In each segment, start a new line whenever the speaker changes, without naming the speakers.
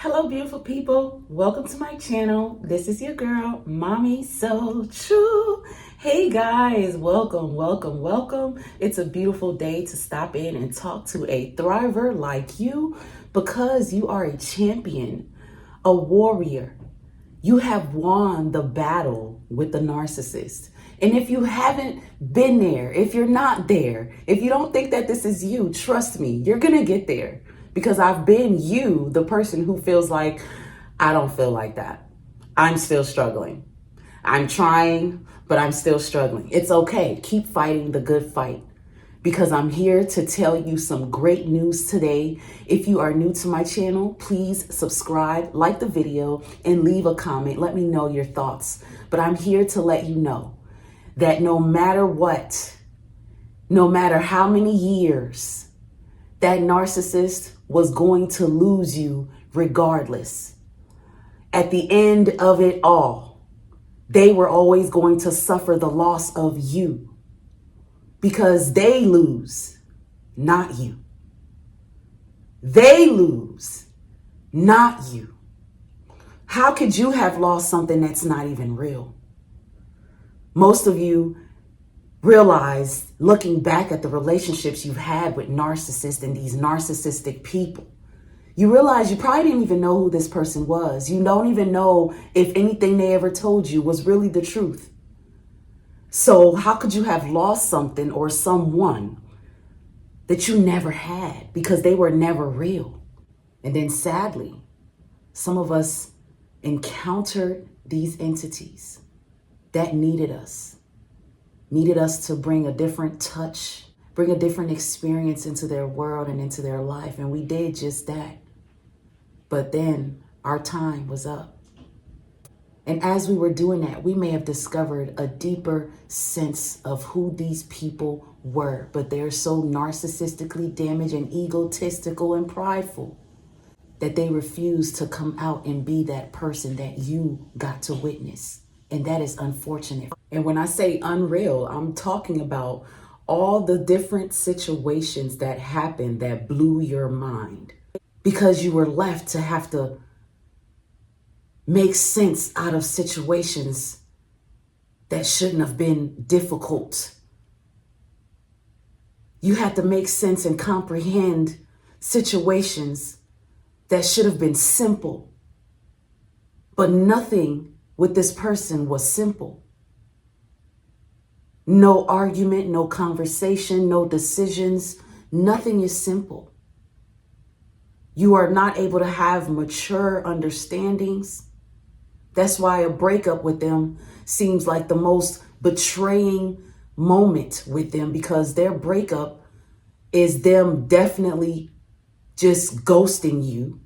Hello, beautiful people. Welcome to my channel. This is your girl, Mommy So True. Hey guys, welcome. It's a beautiful day to stop in and talk to a thriver like you because you are a champion, a warrior. You have won the battle with the narcissist. And if you haven't been there, if you're not there, if you don't think that this is you, trust me, you're going to get there. Because I've been you, the person who feels like, I don't feel like that. I'm still struggling. I'm trying, but I'm still struggling. It's okay. Keep fighting the good fight. Because I'm here to tell you some great news today. If you are new to my channel, please subscribe, like the video, and leave a comment. Let me know your thoughts. But I'm here to let you know that no matter what, no matter how many years, that narcissist was going to lose you regardless. At the end of it all, they were always going to suffer the loss of you because they lose, not you. They lose, not you. How could you have lost something that's not even real? Most of you realize, looking back at the relationships you've had with narcissists and these narcissistic people, you realize you probably didn't even know who this person was. You don't even know if anything they ever told you was really the truth. So how could you have lost something or someone that you never had because they were never real? And then sadly, some of us encountered these entities that needed us to bring a different touch, bring a different experience into their world and into their life. And we did just that. But then our time was up. And as we were doing that, we may have discovered a deeper sense of who these people were. But they're so narcissistically damaged and egotistical and prideful that they refuse to come out and be that person that you got to witness. And that is unfortunate. And when I say unreal, I'm talking about all the different situations that happened that blew your mind because you were left to have to make sense out of situations that shouldn't have been difficult. You had to make sense and comprehend situations that should have been simple. But nothing with this person was simple. No argument, no conversation, no decisions. Nothing is simple. You are not able to have mature understandings. That's why a breakup with them seems like the most betraying moment with them, because their breakup is them definitely just ghosting you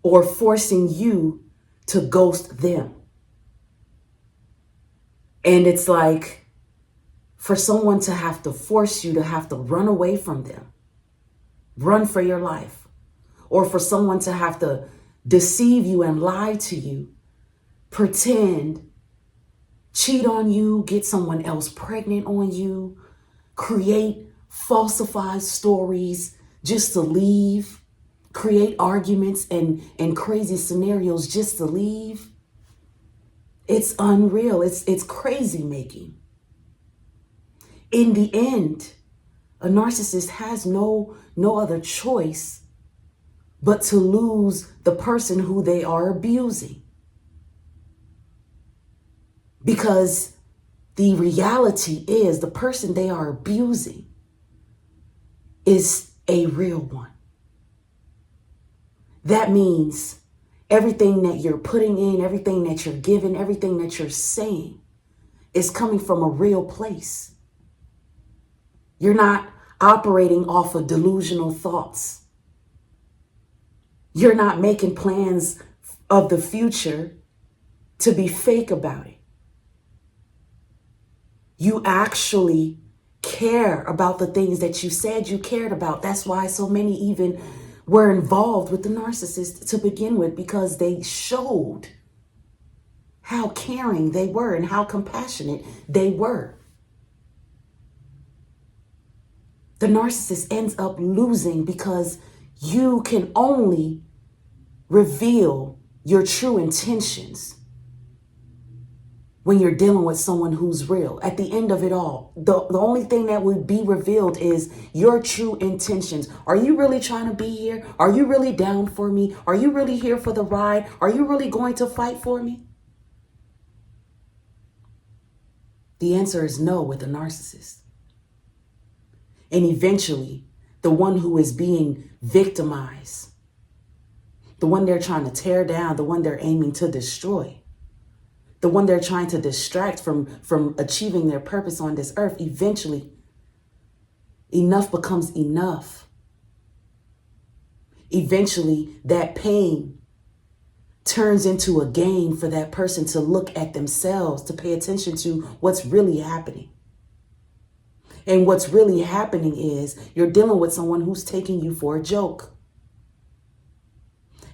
or forcing you to ghost them. And it's like for someone to have to force you to have to run away from them, run for your life, or for someone to have to deceive you and lie to you, pretend, cheat on you, get someone else pregnant on you, create falsified stories just to leave, create arguments and crazy scenarios just to leave. It's unreal. It's crazy making. In the end, a narcissist has no other choice but to lose the person who they are abusing. Because the reality is the person they are abusing is a real one. That means everything that you're putting in, everything that you're giving, everything that you're saying is coming from a real place. You're not operating off of delusional thoughts. You're not making plans of the future to be fake about it. You actually care about the things that you said you cared about. That's why so many even were involved with the narcissist to begin with, because they showed how caring they were and how compassionate they were. The narcissist ends up losing because you can only reveal your true intentions when you're dealing with someone who's real. At the end of it all, the only thing that would be revealed is your true intentions. Are you really trying to be here? Are you really down for me? Are you really here for the ride? Are you really going to fight for me? The answer is no with a narcissist. And eventually, the one who is being victimized, the one they're trying to tear down, the one they're aiming to destroy, the one they're trying to distract from achieving their purpose on this earth, eventually, enough becomes enough. Eventually, that pain turns into a gain for that person to look at themselves, to pay attention to what's really happening. And what's really happening is you're dealing with someone who's taking you for a joke.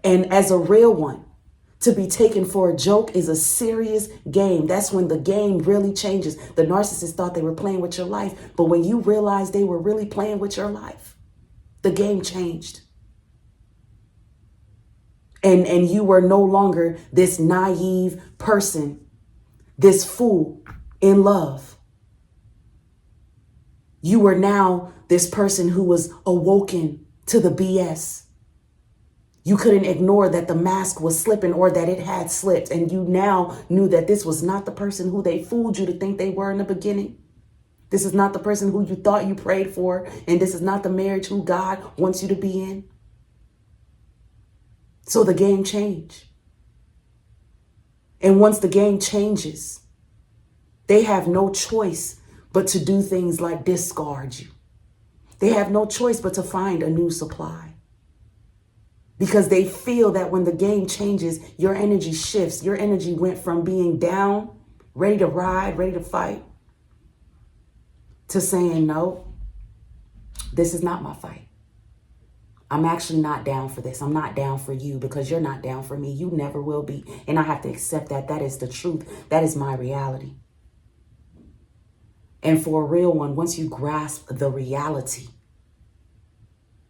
And as a real one, to be taken for a joke is a serious game. That's when the game really changes. The narcissist thought they were playing with your life, but when you realize they were really playing with your life, the game changed. And you were no longer this naive person, this fool in love. You were now this person who was awoken to the BS. You couldn't ignore that the mask was slipping or that it had slipped. And you now knew that this was not the person who they fooled you to think they were in the beginning. This is not the person who you thought you prayed for. And this is not the marriage who God wants you to be in. So the game changed. And once the game changes, they have no choice but to do things like discard you. They have no choice but to find a new supply. Because they feel that when the game changes, your energy shifts. Your energy went from being down, ready to ride, ready to fight, to saying, no, this is not my fight. I'm actually not down for this. I'm not down for you because you're not down for me. You never will be. And I have to accept that. That is the truth. That is my reality. And for a real one, once you grasp the reality,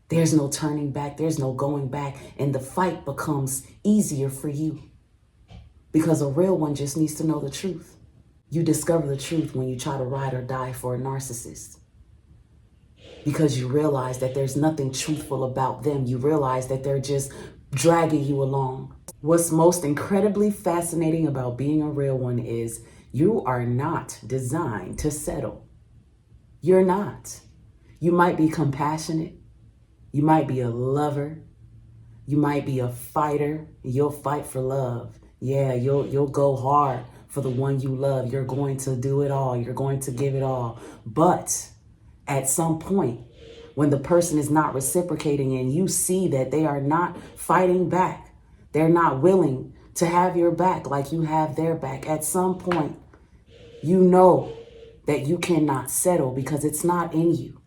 there's no turning back. There's no going back. And the fight becomes easier for you because a real one just needs to know the truth. You discover the truth when you try to ride or die for a narcissist because you realize that there's nothing truthful about them. You realize that they're just dragging you along. What's most incredibly fascinating about being a real one is you are not designed to settle. You're not. You might be compassionate. You might be a lover. You might be a fighter. You'll fight for love. Yeah, you'll go hard for the one you love. You're going to do it all. You're going to give it all. But at some point, when the person is not reciprocating and you see that they are not fighting back, they're not willing to have your back like you have their back, at some point, you know that you cannot settle because it's not in you.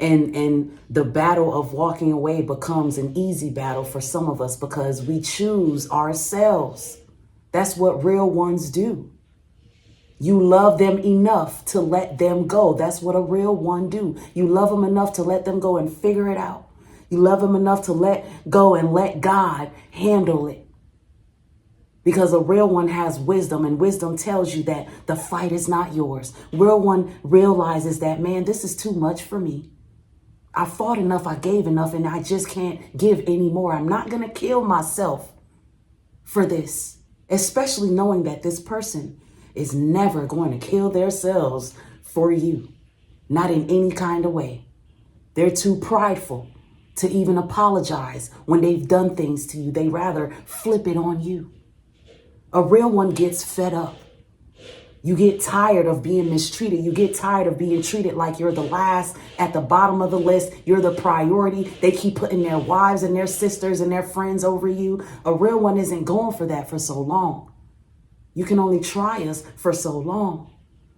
And the battle of walking away becomes an easy battle for some of us because we choose ourselves. That's what real ones do. You love them enough to let them go. That's what a real one do. You love them enough to let them go and figure it out. You love them enough to let go and let God handle it. Because a real one has wisdom, and wisdom tells you that the fight is not yours. Real one realizes that, man, this is too much for me. I fought enough, I gave enough, and I just can't give anymore. I'm not going to kill myself for this, especially knowing that this person is never going to kill themselves for you. Not in any kind of way. They're too prideful to even apologize when they've done things to you. They rather flip it on you. A real one gets fed up. You get tired of being mistreated. You get tired of being treated like you're the last at the bottom of the list. You're the priority. They keep putting their wives and their sisters and their friends over you. A real one isn't going for that for so long. You can only try us for so long.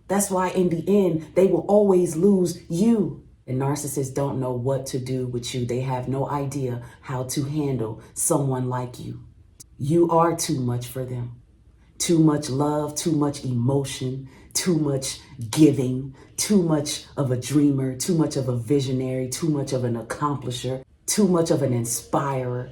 That's why in the end, they will always lose you. And narcissists don't know what to do with you. They have no idea how to handle someone like you. You are too much for them. Too much love, too much emotion, too much giving, too much of a dreamer, too much of a visionary, too much of an accomplisher, too much of an inspirer.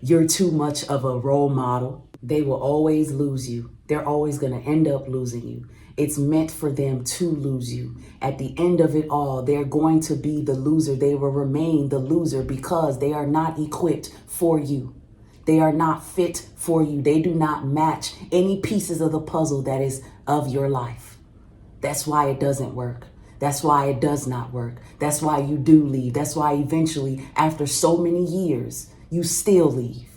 you're too much of a role model. They will always lose you. They're always going to end up losing you. It's meant for them to lose you. At the end of it all, they're going to be the loser. They will remain the loser because they are not equipped for you. They are not fit for you. They do not match any pieces of the puzzle that is of your life. That's why it doesn't work. That's why it does not work. That's why you do leave. That's why eventually, after so many years, you still leave.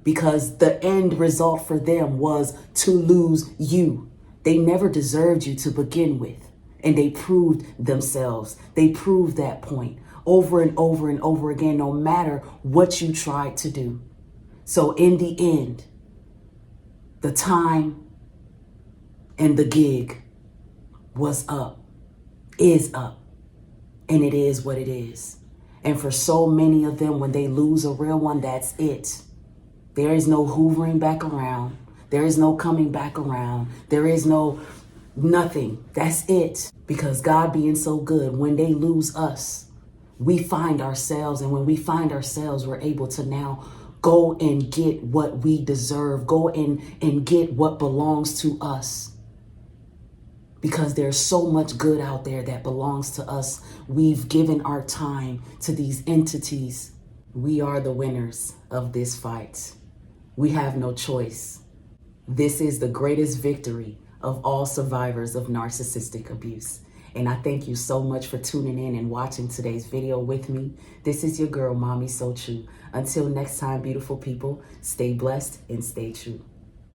Because the end result for them was to lose you. They never deserved you to begin with. And they proved themselves. They proved that point over and over and over again, no matter what you tried to do. So in the end, the time and the gig was up, is up, and it is what it is. And for so many of them, when they lose a real one, that's it. There is no hoovering back around. There is no coming back around. There is no nothing. That's it. Because God being so good, when they lose us, we find ourselves. And when we find ourselves, we're able to now go and get what we deserve. Go and get what belongs to us. Because there's so much good out there that belongs to us. We've given our time to these entities. We are the winners of this fight. We have no choice. This is the greatest victory of all survivors of narcissistic abuse. And I thank you so much for tuning in and watching today's video with me. This is your girl, Mommy So True. Until next time, beautiful people, stay blessed and stay true.